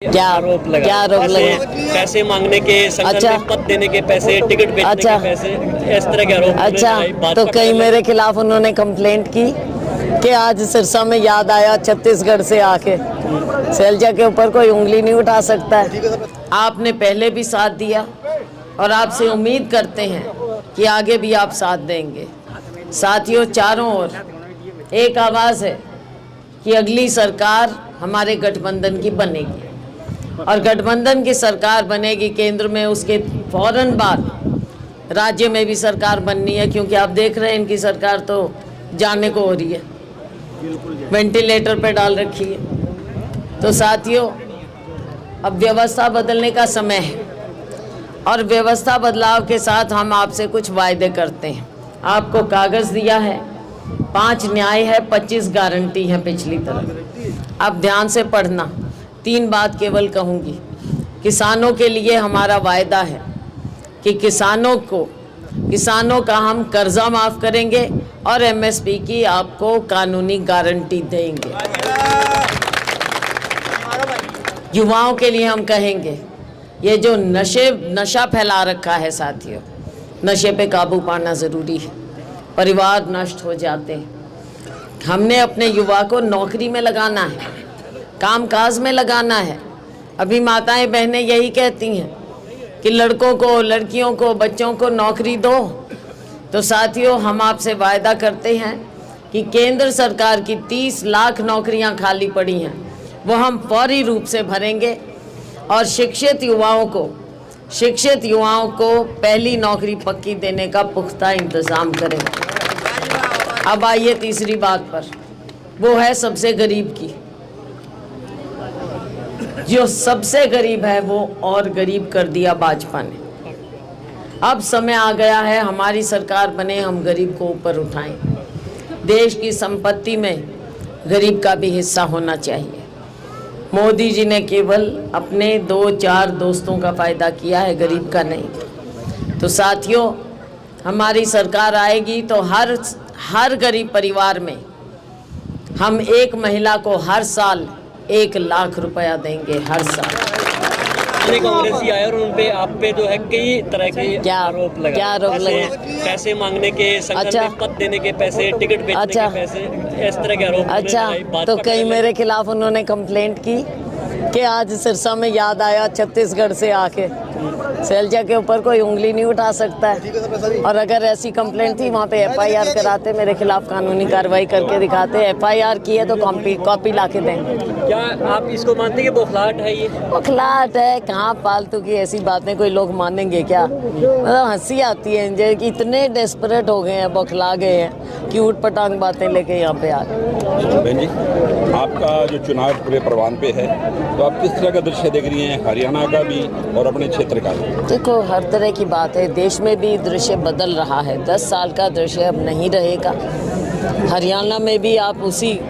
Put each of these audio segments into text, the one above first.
क्या आरोप लगा? पैसे मांगने के, संगठन अच्छा। में पद देने के पैसे, टिकट बेचने अच्छा। के पैसे, इस तरह के आरोप। अच्छा, तो कहीं मेरे खिलाफ उन्होंने कंप्लेंट की कि आज सिरसा में याद आया छत्तीसगढ़ से आके शैलजा के ऊपर कोई उंगली नहीं उठा सकता है। आपने पहले भी साथ दिया और आपसे उम्मीद करते हैं कि आगे भी आप साथ देंगे। साथियों, चारों ओर एक आवाज़ है कि अगली सरकार हमारे गठबंधन की बनेगी और गठबंधन की सरकार बनेगी केंद्र में, उसके फौरन बाद राज्य में भी सरकार बननी है, क्योंकि आप देख रहे हैं इनकी सरकार तो जाने को हो रही है, वेंटिलेटर पे डाल रखी है। तो साथियों, अब व्यवस्था बदलने का समय है और व्यवस्था बदलाव के साथ हम आपसे कुछ वायदे करते हैं। आपको कागज़ दिया है, 5 न्याय है, 25 गारंटी है पिछली तरफ। अब ध्यान से पढ़ना। 3 बात केवल कहूँगी। किसानों के लिए हमारा वायदा है कि किसानों का हम कर्जा माफ़ करेंगे और एमएसपी की आपको कानूनी गारंटी देंगे। युवाओं के लिए हम कहेंगे, ये जो नशा फैला रखा है साथियों, नशे पे काबू पाना ज़रूरी है, परिवार नष्ट हो जाते हैं। हमने अपने युवा को नौकरी में लगाना है, कामकाज में लगाना है। अभी माताएं बहनें यही कहती हैं कि लड़कों को, लड़कियों को, बच्चों को नौकरी दो। तो साथियों, हम आपसे वायदा करते हैं कि केंद्र सरकार की 30 लाख नौकरियां खाली पड़ी हैं, वो हम फौरी रूप से भरेंगे और शिक्षित युवाओं को पहली नौकरी पक्की देने का पुख्ता इंतज़ाम करेंगे। अब आइए तीसरी बात पर, वो है सबसे गरीब की। जो सबसे गरीब है वो और गरीब कर दिया भाजपा ने। अब समय आ गया है हमारी सरकार बने, हम गरीब को ऊपर उठाएं। देश की संपत्ति में गरीब का भी हिस्सा होना चाहिए। मोदी जी ने केवल अपने 2-4 दोस्तों का फ़ायदा किया है, गरीब का नहीं। तो साथियों, हमारी सरकार आएगी तो हर गरीब परिवार में हम एक महिला को हर साल 1 लाख रुपया देंगे, हर साल। कांग्रेसी आए और उन पे, आप पे जो है कई तरह के आरोप लगा। पैसे मांगने के, संगठन में पद देने के पैसे, टिकट बेचने के पैसे, इस तरह के आरोप। अच्छा, तो कहीं मेरे खिलाफ उन्होंने कंप्लेंट की कि आज सिरसा में याद आया छत्तीसगढ़ से आके शैलजा के ऊपर कोई उंगली नहीं उठा सकता है। और अगर ऐसी कंप्लेंट थी, वहाँ पे FIR कराते, मेरे खिलाफ कानूनी कार्रवाई करके दिखाते। FIR की है तो कॉपी ला के देंगे। क्या आप इसको मानते हैं कि बौखलाहट है? ये बौखलाहट है? कहाँ फालतू की ऐसी बातें कोई लोग मानेंगे क्या? मतलब हंसी आती है इंजय कि इतने डेस्परेट हो गए हैं, बौखला गए हैं कि ऊट पटांग बातें लेके यहाँ पे आ गए। बहन जी, आपका जो चुनाव पूरे परवान पे है, तो आप किस तरह का दृश्य देख रही हैं, हरियाणा का भी और अपने क्षेत्र का भी? देखो, हर तरह की बात है। देश में भी दृश्य बदल रहा है। 10 साल का दृश्य अब नहीं रहेगा। हरियाणा में भी आप उसी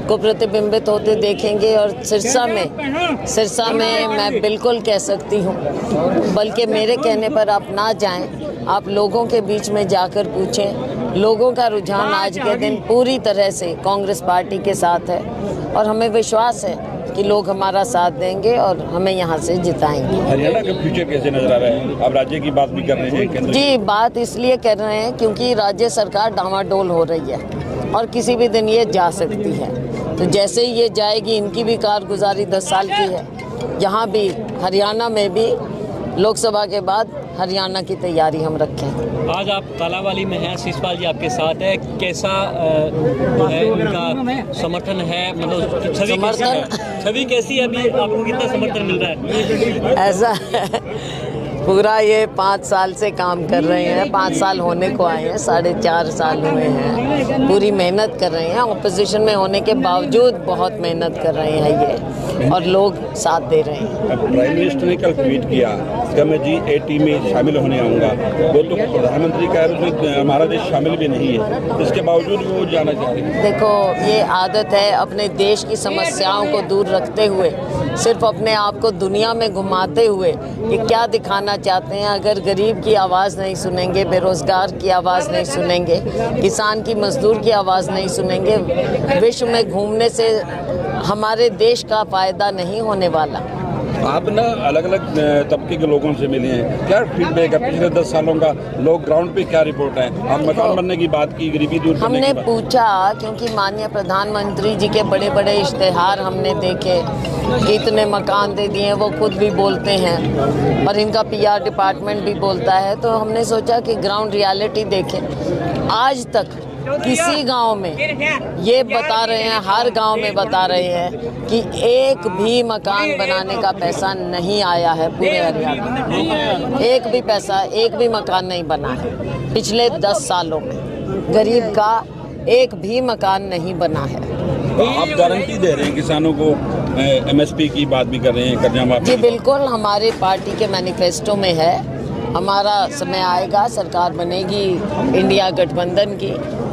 को प्रतिबिंबित होते देखेंगे। और सिरसा में मैं बिल्कुल कह सकती हूँ, बल्कि मेरे कहने पर आप ना जाएं, आप लोगों के बीच में जाकर पूछें। लोगों का रुझान आज के दिन पूरी तरह से कांग्रेस पार्टी के साथ है और हमें विश्वास है कि लोग हमारा साथ देंगे और हमें यहाँ से जिताएंगे। हरियाणा का फ्यूचर कैसे नजर आ रहा है? आप राज्य की बात भी कर रहे हैं केंद्र जी, बात इसलिए कर रहे हैं क्योंकि राज्य सरकार डामाडोल हो रही है और किसी भी दिन ये जा सकती है। तो जैसे ही ये जाएगी, इनकी भी कारगुजारी 10 साल की है। यहाँ भी हरियाणा में भी लोकसभा के बाद हरियाणा की तैयारी हम रखें। आज आप तालावाली में हैं, शिषपाल जी आपके साथ है, कैसा है उनका समर्थन है? मतलब छवि कैसी है अभी? आपको कितना समर्थन मिल रहा है? ऐसा पूरा ये 5 साल से काम कर रहे हैं, 5 साल होने को आए हैं, 4.5 साल हुए हैं। पूरी मेहनत कर रहे हैं, ऑपोजिशन में होने के बावजूद बहुत मेहनत कर रहे हैं ये, और लोग साथ दे रहे हैं। प्राइम मिनिस्टर ने कल ट्वीट किया कि मैं G8 में शामिल होने आऊँगा। वो तो प्रधानमंत्री का उसमें हमारा देश शामिल भी नहीं है, इसके बावजूद वो जाना चाह रहे हैं। देखो, ये आदत है अपने देश की समस्याओं को दूर रखते हुए, सिर्फ अपने आप को दुनिया में घुमाते हुए कि क्या दिखाना चाहते हैं। अगर गरीब की आवाज़ नहीं सुनेंगे, बेरोज़गार की आवाज़ नहीं सुनेंगे, किसान की, मजदूर की आवाज़ नहीं सुनेंगे, विश्व में घूमने से हमारे देश का फ़ायदा नहीं होने वाला। आप ना अलग अलग तबके के लोगों से मिले हैं, क्या फीडबैक है पिछले 10 सालों का? लोग ग्राउंड पे क्या रिपोर्ट है? आप मकान बनने की बात की, गरीबी दूर करने हमने की बात। पूछा, क्योंकि माननीय प्रधानमंत्री जी के बड़े बड़े इश्तेहार हमने देखे कि इतने मकान दे दिए, वो खुद भी बोलते हैं और इनका PR डिपार्टमेंट भी बोलता है। तो हमने सोचा कि ग्राउंड रियलिटी देखें। आज तक किसी गांव में ये बता रहे हैं, हर गांव में बता रहे हैं कि एक भी मकान बनाने का पैसा नहीं आया है पूरे हरियाणा में। एक भी पैसा, एक भी मकान नहीं बना है पिछले 10 सालों में। गरीब का एक भी मकान नहीं बना है। आप गारंटी दे रहे हैं किसानों को, MSP की बात भी कर रहे हैं, कर्जा माफी? जी बिल्कुल, हमारे पार्टी के मैनिफेस्टो में है। हमारा समय आएगा, सरकार बनेगी इंडिया गठबंधन की,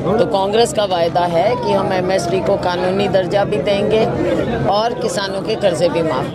तो कांग्रेस का वायदा है कि हम MSP को कानूनी दर्जा भी देंगे और किसानों के कर्जे भी माफ